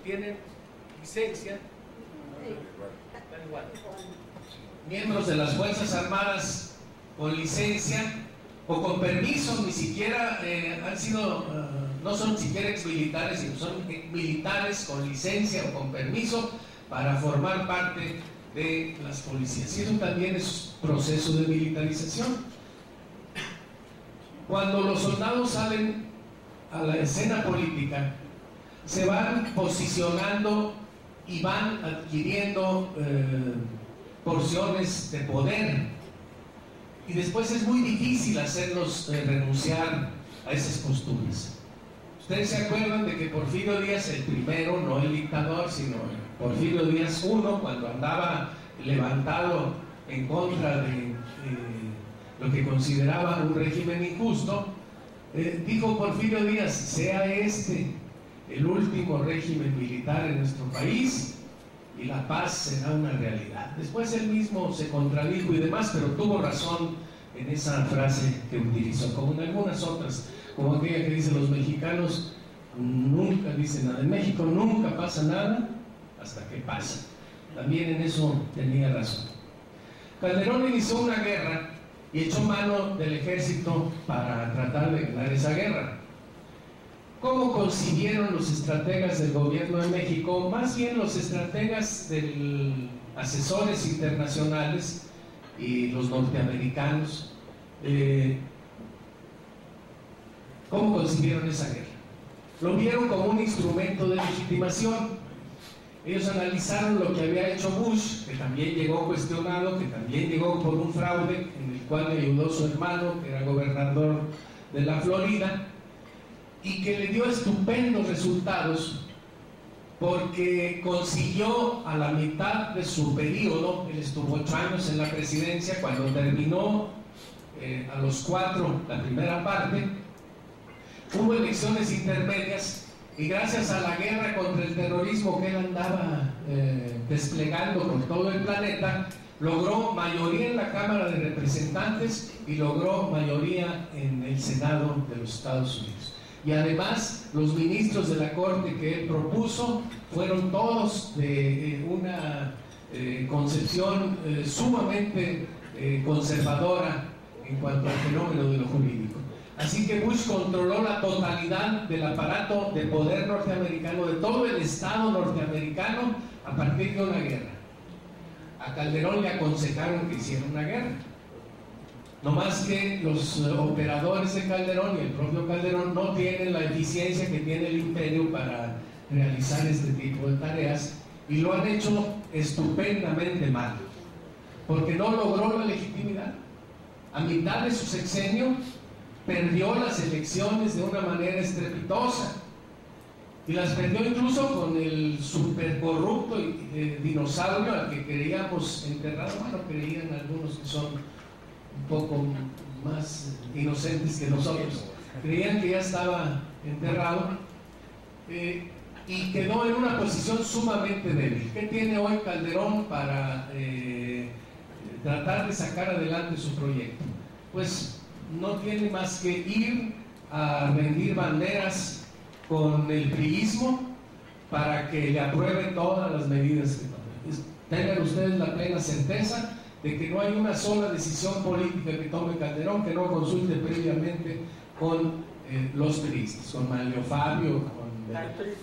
tienen licencia, están igual. Miembros de las Fuerzas Armadas con licencia o con permiso, ni siquiera han sido, no son siquiera exmilitares, sino son militares con licencia o con permiso para formar parte de las policías. Y eso también es proceso de militarización. Cuando los soldados salen a la escena política, se van posicionando y van adquiriendo porciones de poder, y después es muy difícil hacerlos renunciar a esas posturas. Ustedes se acuerdan de que Porfirio Díaz, el primero, no el dictador, sino Porfirio Díaz I, cuando andaba levantado en contra de lo que consideraba un régimen injusto, dijo Porfirio Díaz: sea este el último régimen militar en nuestro país y la paz será una realidad. Después él mismo se contradijo y demás, pero tuvo razón en esa frase que utilizó, como en algunas otras, como aquella que dice: los mexicanos nunca dicen nada, en México nunca pasa nada hasta que pasa. También en eso tenía razón. Calderón inició una guerra y echó mano del ejército para tratar de ganar esa guerra. ¿Cómo concibieron los estrategas del gobierno de México? Más bien los estrategas de asesores internacionales y los norteamericanos. ¿Cómo concibieron esa guerra? Lo vieron como un instrumento de legitimación. Ellos analizaron lo que había hecho Bush, que también llegó cuestionado, que también llegó por un fraude en el cual le ayudó su hermano, que era gobernador de la Florida, y que le dio estupendos resultados porque consiguió a la mitad de su periodo, él estuvo 8 años en la presidencia, cuando terminó a los 4 la primera parte, hubo elecciones intermedias y gracias a la guerra contra el terrorismo que él andaba desplegando por todo el planeta, logró mayoría en la Cámara de Representantes y logró mayoría en el Senado de los Estados Unidos. Y además los ministros de la Corte que él propuso fueron todos de una concepción sumamente conservadora en cuanto al fenómeno de lo jurídico. Así que Bush controló la totalidad del aparato de poder norteamericano, de todo el Estado norteamericano, a partir de una guerra. A Calderón le aconsejaron que hiciera una guerra. No más que los operadores de Calderón y el propio Calderón no tienen la eficiencia que tiene el imperio para realizar este tipo de tareas, y lo han hecho estupendamente mal, porque no logró la legitimidad. A mitad de su sexenio perdió las elecciones de una manera estrepitosa, y las perdió incluso con el supercorrupto dinosaurio al que creíamos enterrado. Bueno, creían algunos que son un poco más inocentes que nosotros, creían que ya estaba enterrado, y quedó en una posición sumamente débil. ¿Qué tiene hoy Calderón para tratar de sacar adelante su proyecto? Pues no tiene más que ir a rendir banderas con el priismo para que le aprueben todas las medidas que tome. Tengan ustedes la plena certeza de que no hay una sola decisión política que tome Calderón que no consulte previamente con los priistas, con Manlio Fabio, con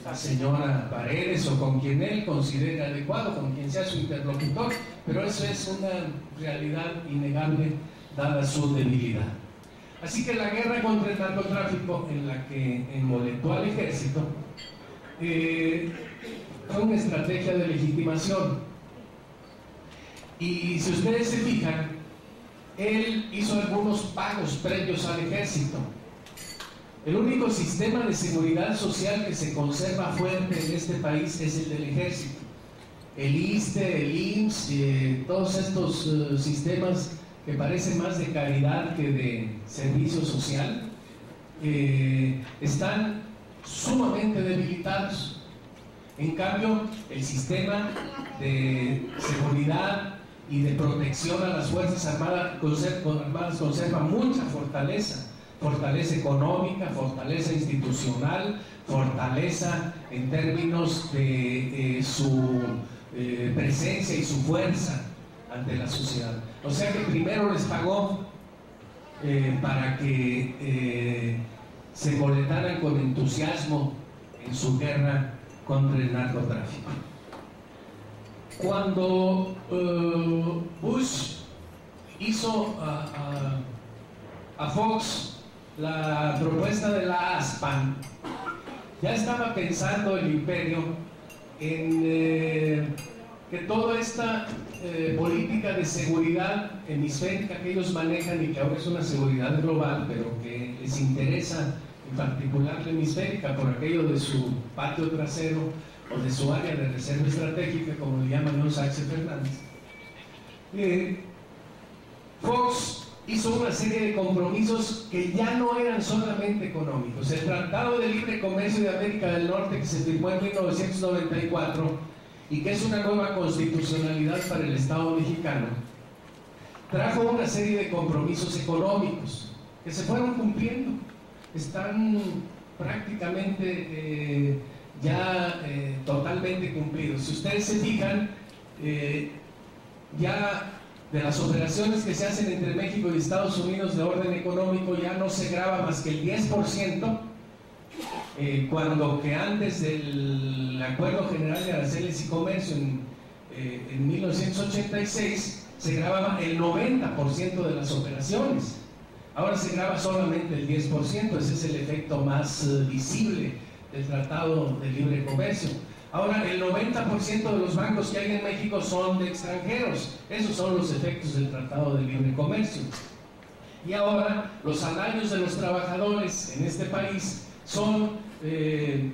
la señora Paredes o con quien él considere adecuado, con quien sea su interlocutor, pero eso es una realidad innegable dada su debilidad. Así que la guerra contra el narcotráfico, en la que enmoletó al ejército, fue una estrategia de legitimación. Y si ustedes se fijan, él hizo algunos pagos previos al ejército. El único sistema de seguridad social que se conserva fuerte en este país es el del ejército. El ISSSTE, el IMSS, todos estos sistemas que parecen más de caridad que de servicio social, están sumamente debilitados. En cambio, el sistema de seguridad y de protección a las Fuerzas Armadas conserva mucha fortaleza. fortaleza económica, fortaleza institucional, fortaleza en términos de su presencia y su fuerza ante la sociedad. O sea que primero les pagó para que se boletaran con entusiasmo en su guerra contra el narcotráfico. Cuando Bush hizo a Fox la propuesta de la ASPAN, ya estaba pensando el imperio en que toda esta política de seguridad hemisférica que ellos manejan y que ahora es una seguridad global, pero que les interesa en particular la hemisférica por aquello de su patio trasero o de su área de reserva estratégica, como le llaman los Sánchez Fernández. Fox hizo una serie de compromisos que ya no eran solamente económicos. El Tratado de Libre Comercio de América del Norte, que se firmó en 1994 y que es una nueva constitucionalidad para el Estado mexicano, trajo una serie de compromisos económicos que se fueron cumpliendo. Están prácticamente totalmente cumplidos. Si ustedes se fijan, ya de las operaciones que se hacen entre México y Estados Unidos de orden económico ya no se grava más que el 10%, cuando que antes del Acuerdo General de Aranceles y Comercio en 1986 se grababa el 90% de las operaciones. Ahora se graba solamente el 10%, ese es el efecto más visible del Tratado de Libre Comercio. Ahora, el 90% de los bancos que hay en México son de extranjeros. Esos son los efectos del Tratado de Libre Comercio. Y ahora, los salarios de los trabajadores en este país son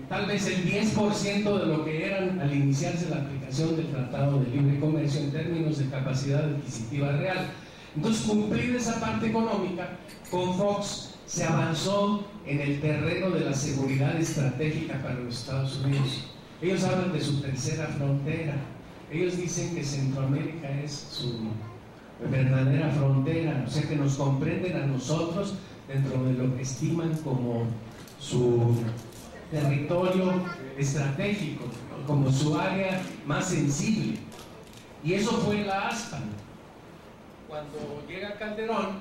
tal vez el 10% de lo que eran al iniciarse la aplicación del Tratado de Libre Comercio en términos de capacidad adquisitiva real. Entonces, cumplir esa parte económica, con Fox se avanzó en el terreno de la seguridad estratégica para los Estados Unidos. Ellos hablan de su tercera frontera. Ellos dicen que Centroamérica es su verdadera frontera, o sea que nos comprenden a nosotros dentro de lo que estiman como su territorio estratégico, como su área más sensible. Y eso fue la ASPAN. Cuando llega Calderón,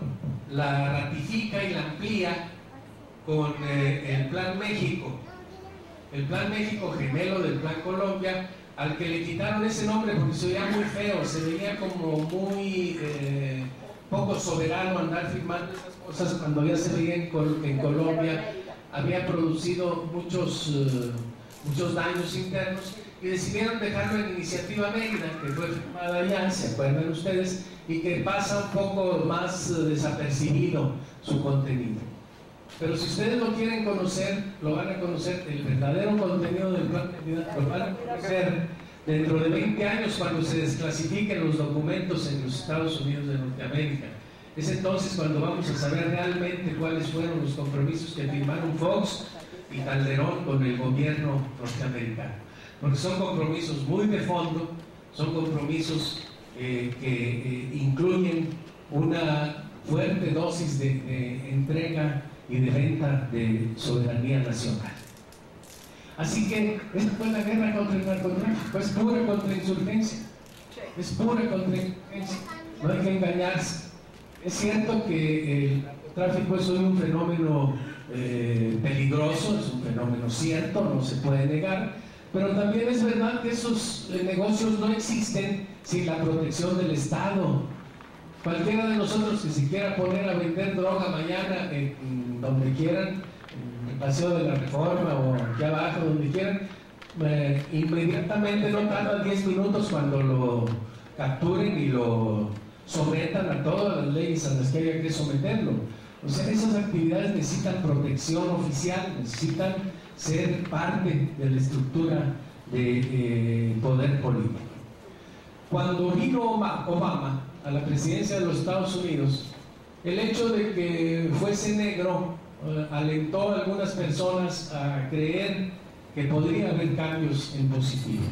la ratifica y la amplía con el Plan México. El Plan México, gemelo del Plan Colombia, al que le quitaron ese nombre porque se veía muy feo, se veía como muy poco soberano andar firmando esas cosas cuando ya se veía en Colombia había producido muchos daños internos, y decidieron dejarlo en Iniciativa Mérida, que fue firmada ya, ¿se acuerdan ustedes? Y que pasa un poco más desapercibido su contenido. Pero si ustedes lo quieren conocer, lo van a conocer, el verdadero contenido del Plan Mérida, lo van a conocer dentro de 20 años cuando se desclasifiquen los documentos en los Estados Unidos de Norteamérica. Es entonces cuando vamos a saber realmente cuáles fueron los compromisos que firmaron Fox y Calderón con el gobierno norteamericano. Porque son compromisos muy de fondo, son compromisos que incluyen una fuerte dosis de entrega y de venta de soberanía nacional. Así que esta fue la guerra contra el narcotráfico, es pura contrainsurgencia, es pura contrainsurgencia, no hay que engañarse. Es cierto que el narcotráfico es hoy un fenómeno peligroso, es un fenómeno cierto, no se puede negar, pero también es verdad que esos negocios no existen sin la protección del Estado. Cualquiera de nosotros que se quiera poner a vender droga mañana en donde quieran, en el Paseo de la Reforma o aquí abajo, donde quieran, inmediatamente no tardan 10 minutos cuando lo capturen y lo sometan a todas las leyes a las que haya que someterlo. O sea, esas actividades necesitan protección oficial, necesitan ser parte de la estructura de poder político. Cuando vino Obama a la presidencia de los Estados Unidos, el hecho de que fuese negro alentó a algunas personas a creer que podría haber cambios en positivo.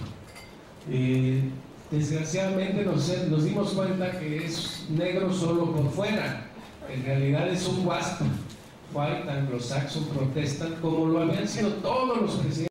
Desgraciadamente nos dimos cuenta que es negro solo por fuera, en realidad es un WASP, white anglo-saxon protestant, como lo habían sido todos los presidentes